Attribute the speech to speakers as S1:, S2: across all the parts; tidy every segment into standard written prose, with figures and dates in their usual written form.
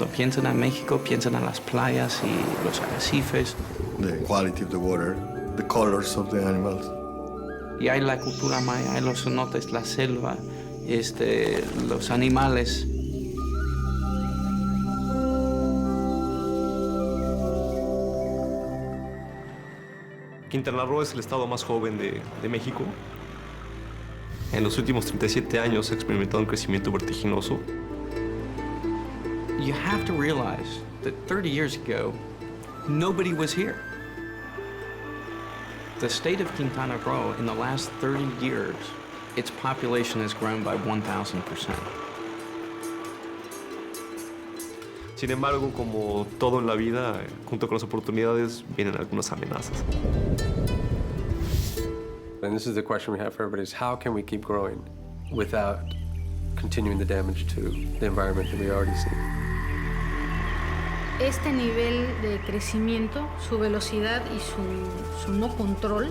S1: Cuando piensan en México, piensan en las playas y los arrecifes.
S2: The quality of the water, the colors of the animals.
S1: Y hay la cultura maya, hay los cenotes, la selva, los animales.
S3: Quintana Roo es el estado más joven de México. En los últimos 37 años ha experimentado un crecimiento vertiginoso.
S1: You have to realize that 30 years ago, nobody was here. The state of Quintana Roo, in the last 30 years, its population has grown by 1,000%.
S3: Sin embargo, como todo en la vida, junto con las oportunidades vienen algunas amenazas.
S4: And this is the question we have for everybody, is how can we keep growing without continuing the damage to the environment that we already see?
S5: Este nivel de crecimiento, su velocidad y su no control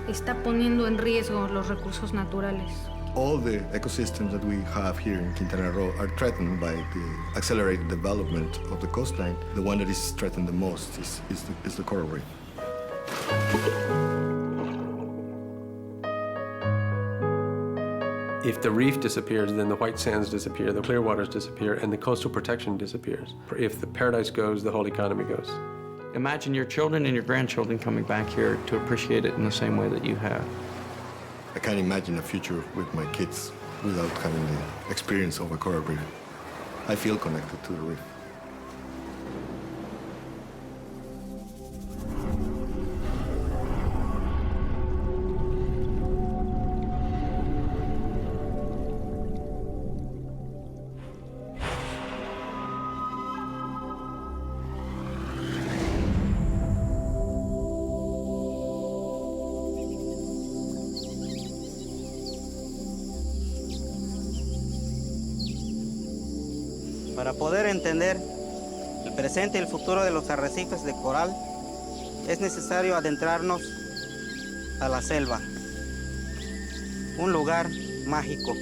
S5: está poniendo en riesgo los recursos naturales.
S2: All the ecosystems that we have here in Quintana Roo are threatened by the accelerated development of the coastline. The one that is threatened the most is the coral reef.
S4: If the reef disappears, then the white sands disappear, the clear waters disappear, and the coastal protection disappears. If the paradise goes, the whole economy goes.
S1: Imagine your children and your grandchildren coming back here to appreciate it in the same way that you have.
S2: I can't imagine a future with my kids without having the experience of a coral reef. I feel connected to the reef.
S6: Para poder entender el presente y el futuro de los arrecifes de coral, es necesario adentrarnos a la selva, un lugar mágico,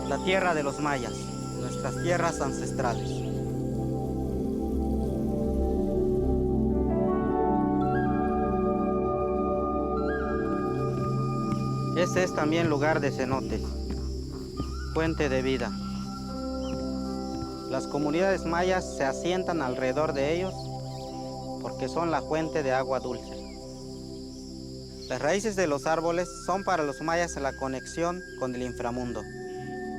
S6: la tierra de los mayas, nuestras tierras ancestrales. Este es también lugar de cenotes, fuente de vida. Las comunidades mayas se asientan alrededor de ellos porque son la fuente de agua dulce. Las raíces de los árboles son para los mayas la conexión con el inframundo,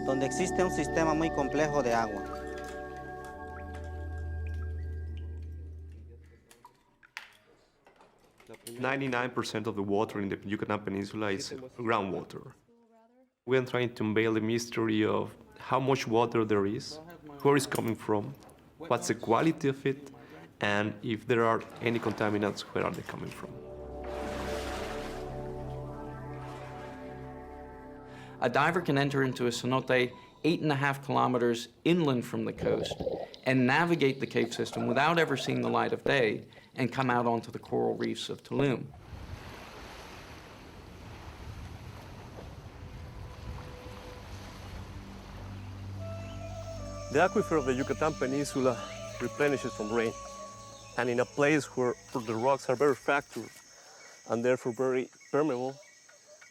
S6: donde existe un sistema muy complejo de agua.
S3: .99% of the water in the Yucatan Peninsula is groundwater. We are trying to unveil the mystery of how much water there is, where it's coming from, what's the quality of it, and if there are any contaminants, where are they coming from?
S1: A diver can enter into a cenote 8.5 kilometers inland from the coast and navigate the cave system without ever seeing the light of day and come out onto the coral reefs of Tulum.
S3: The aquifer of the Yucatan Peninsula replenishes from rain, and in a place where the rocks are very fractured and therefore very permeable,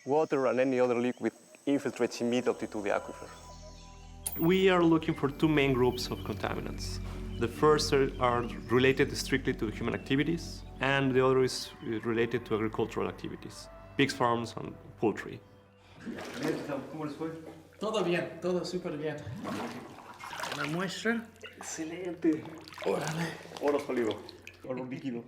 S3: water and any other liquid infiltrates immediately to the aquifer. We are looking for two main groups of contaminants. The first are related strictly to human activities, and the other is related to agricultural activities, pigs farms and poultry.
S1: Todo bien, todo súper bien. La muestra.
S3: Excelente. Órale. Oro sólido. Oro líquido.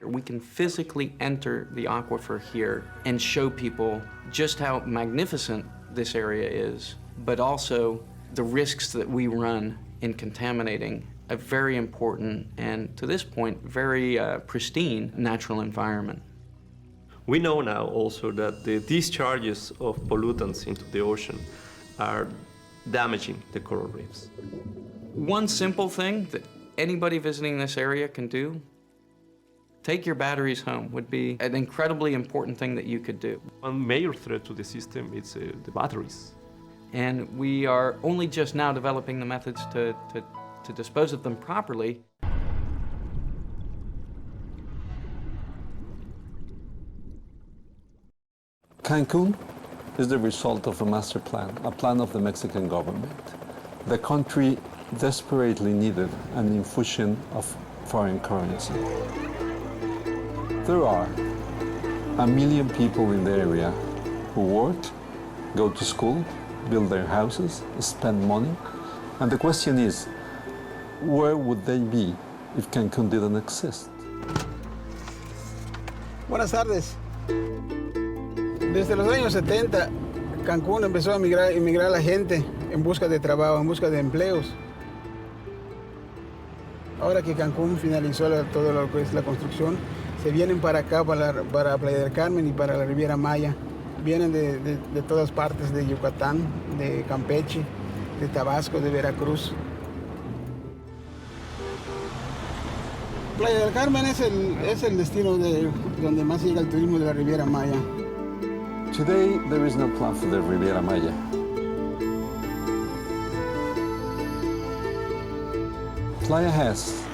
S1: We can physically enter the aquifer here and show people just how magnificent this area is, but also the risks that we run in contaminating a very important and, to this point, very pristine natural environment.
S3: We know now also that the discharges of pollutants into the ocean are damaging the coral reefs.
S1: One simple thing that anybody visiting this area can do, take your batteries home, would be an incredibly important thing that you could do.
S3: One major threat to the system is the batteries.
S1: And we are only just now developing the methods to to dispose of them properly.
S7: Cancun is the result of a master plan, a plan of the Mexican government. The country desperately needed an infusion of foreign currency. There are 1 million people in the area who work, go to school, build their houses, spend money. And the question is, where would they be if Cancun didn't exist?
S8: Buenas tardes. Desde los años 70, Cancún empezó a emigrar la gente en busca de trabajo, en busca de empleos. Ahora que Cancún finalizó todo lo que es la construcción, se vienen para acá, para Playa del Carmen y para la Riviera Maya. Vienen de todas partes, de Yucatán, de Campeche, de Tabasco, de Veracruz. Playa del Carmen es el destino donde más llega el turismo de la Riviera Maya.
S7: Today, there is no plan for the Riviera Maya. Playa has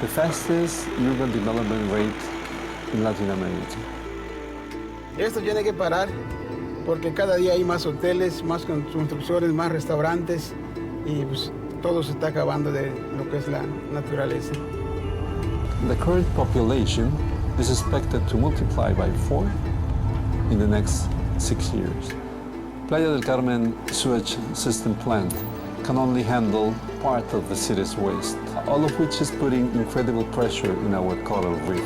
S7: the fastest urban development rate in Latin America.
S8: Esto tiene que parar porque cada día hay más hoteles, más construcciones, más restaurantes y pues, todo se está acabando de lo que es la naturaleza.
S7: The current population is expected to multiply by 4 in the next 6 years. Playa del Carmen sewage system plant can only handle part of the city's waste, all of which is putting incredible pressure in our coral reef.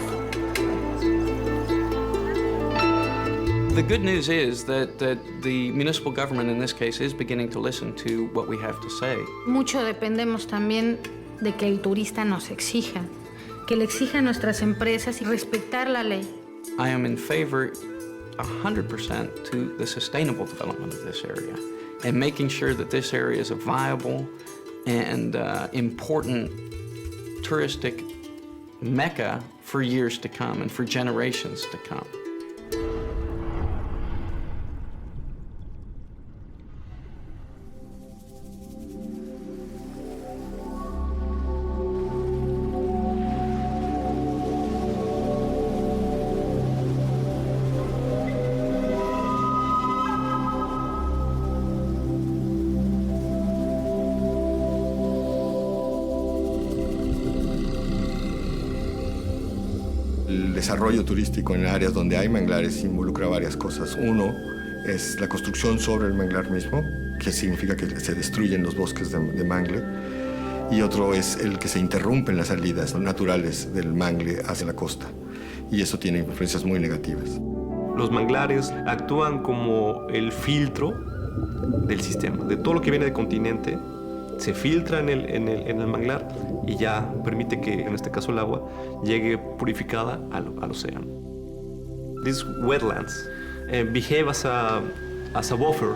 S1: The good news is that the municipal government in this case is beginning to listen to what we have to say.
S5: Mucho dependemos también de que el turista nos exija, que le exija a nuestras empresas y respetar la ley.
S1: I am in favor 100% to the sustainable development of this area and making sure that this area is a viable and important touristic mecca for years to come and for generations to come.
S2: El desarrollo turístico en áreas donde hay manglares involucra varias cosas. Uno es la construcción sobre el manglar mismo, que significa que se destruyen los bosques de mangle. Y otro es el que se interrumpen las salidas naturales del mangle hacia la costa. Y eso tiene influencias muy negativas.
S9: Los manglares actúan como el filtro del sistema. De todo lo que viene del continente, se filtra en el manglar y ya permite que, en este caso el agua, llegue purificada al océano. These wetlands behave as a buffer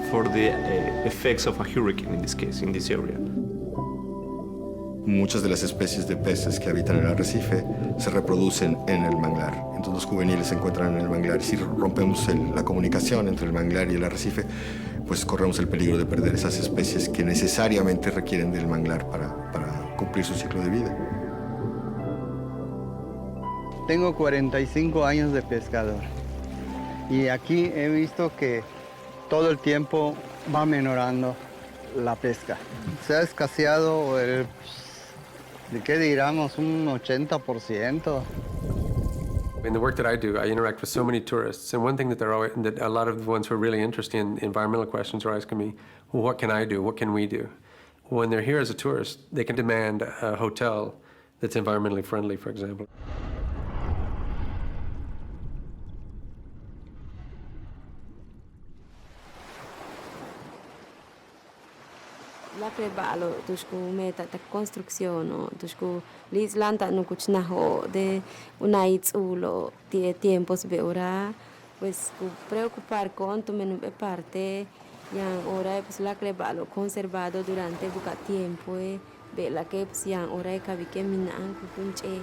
S9: for the effects of a hurricane, in this case, in this area.
S2: Muchas de las especies de peces que habitan en el arrecife se reproducen en el manglar. Entonces los juveniles se encuentran en el manglar. Si rompemos la comunicación entre el manglar y el arrecife, pues corremos el peligro de perder esas especies que necesariamente requieren del manglar para cumplir su ciclo de vida.
S10: Tengo 45 años de pescador y aquí he visto que todo el tiempo va menorando la pesca. Se ha escaseado ¿de qué diríamos? Un 80%.
S4: In the work that I do, I interact with so many tourists, and one thing that a lot of the ones who are really interested in environmental questions are asking me, well, what can I do? What can we do? When they're here as a tourist, they can demand a hotel that's environmentally friendly, for example.
S11: La prebalo tushku meta ta construcción o tushku lis lanta no kuchnaho de unaits ulo tie tiempos beora pues ku preocupar con tu menú parte yang ora pues la prebalo conservado durante buka tiempo be la que pues yang ora kabike minan ku punche.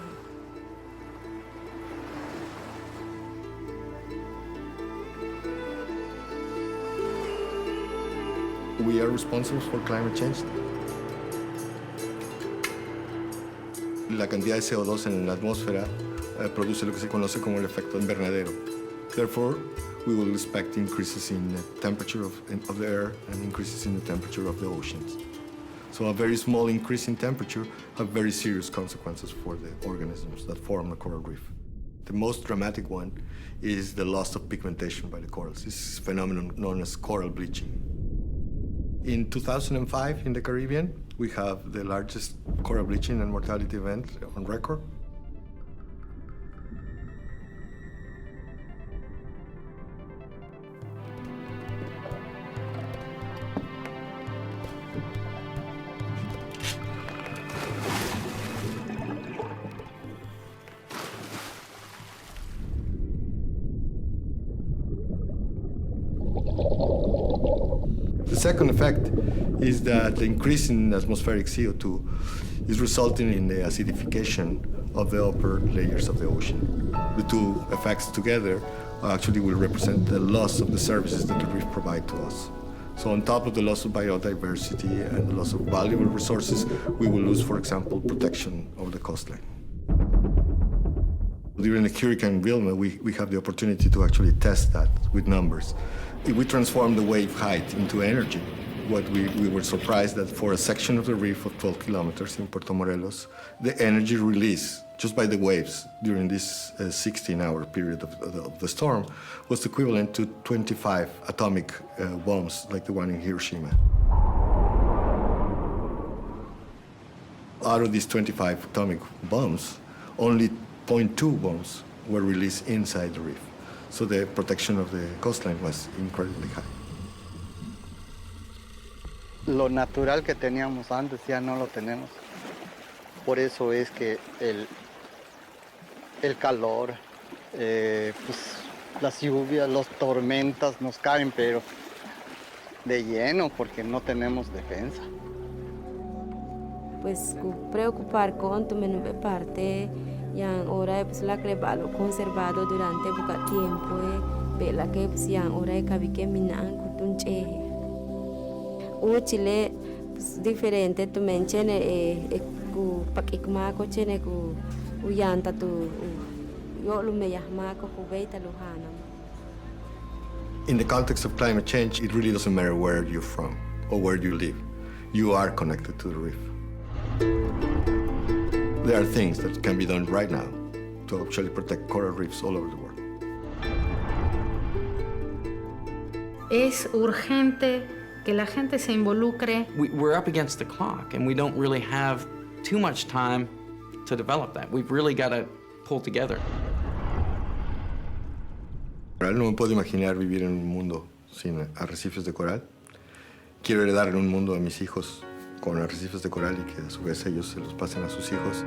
S2: We are responsible for climate change. La cantidad de CO2 en la atmósfera produce lo que se conoce como el efecto invernadero. Therefore, we will expect increases in the temperature of the air and increases in the temperature of the oceans. So a very small increase in temperature have very serious consequences for the organisms that form the coral reef. The most dramatic one is the loss of pigmentation by the corals. This is a phenomenon known as coral bleaching. In 2005 in the Caribbean, we have the largest coral bleaching and mortality event on record. The second effect is that the increase in atmospheric CO2 is resulting in the acidification of the upper layers of the ocean. The two effects together actually will represent the loss of the services that the reef provide to us. So on top of the loss of biodiversity and the loss of valuable resources, we will lose, for example, protection of the coastline. During the Hurricane Wilma, we have the opportunity to actually test that with numbers. If we transform the wave height into energy, what we were surprised that for a section of the reef of 12 kilometers in Puerto Morelos, the energy release just by the waves during this 16-hour period of the storm was equivalent to 25 atomic bombs like the one in Hiroshima. Out of these 25 atomic bombs, only 0.2 bombs were released inside the reef. So the protection of the coastline was incredibly high.
S10: Lo natural que teníamos antes ya no lo tenemos. Por eso es que el calor, pues, las lluvias, las tormentas nos caen, pero de lleno porque no tenemos defensa.
S11: Pues preocupar con tu menú parte. Yang ora pues la crebalo conservado durante buka tiempo bela que pues yang ora kabi que minan kutunche o Chile pues diferente tu menchene ku pakikma ko chene ku uyanta tu yo lumeyahma ko kubeita luhana.
S2: In the context of climate change, it really doesn't matter where you're from or where you live. You are connected to the reef. There are things that can be done right now to actually protect coral reefs all over the world.
S5: Es urgente que la gente se involucre.
S1: We're up against the clock, and we don't really have too much time to develop that. We've really got to pull together.
S2: No me puedo imaginar vivir en un mundo sin arrecifes de coral. Quiero heredar un mundo a mis hijos con arrecifes de coral y que a su vez ellos se los pasen a sus hijos.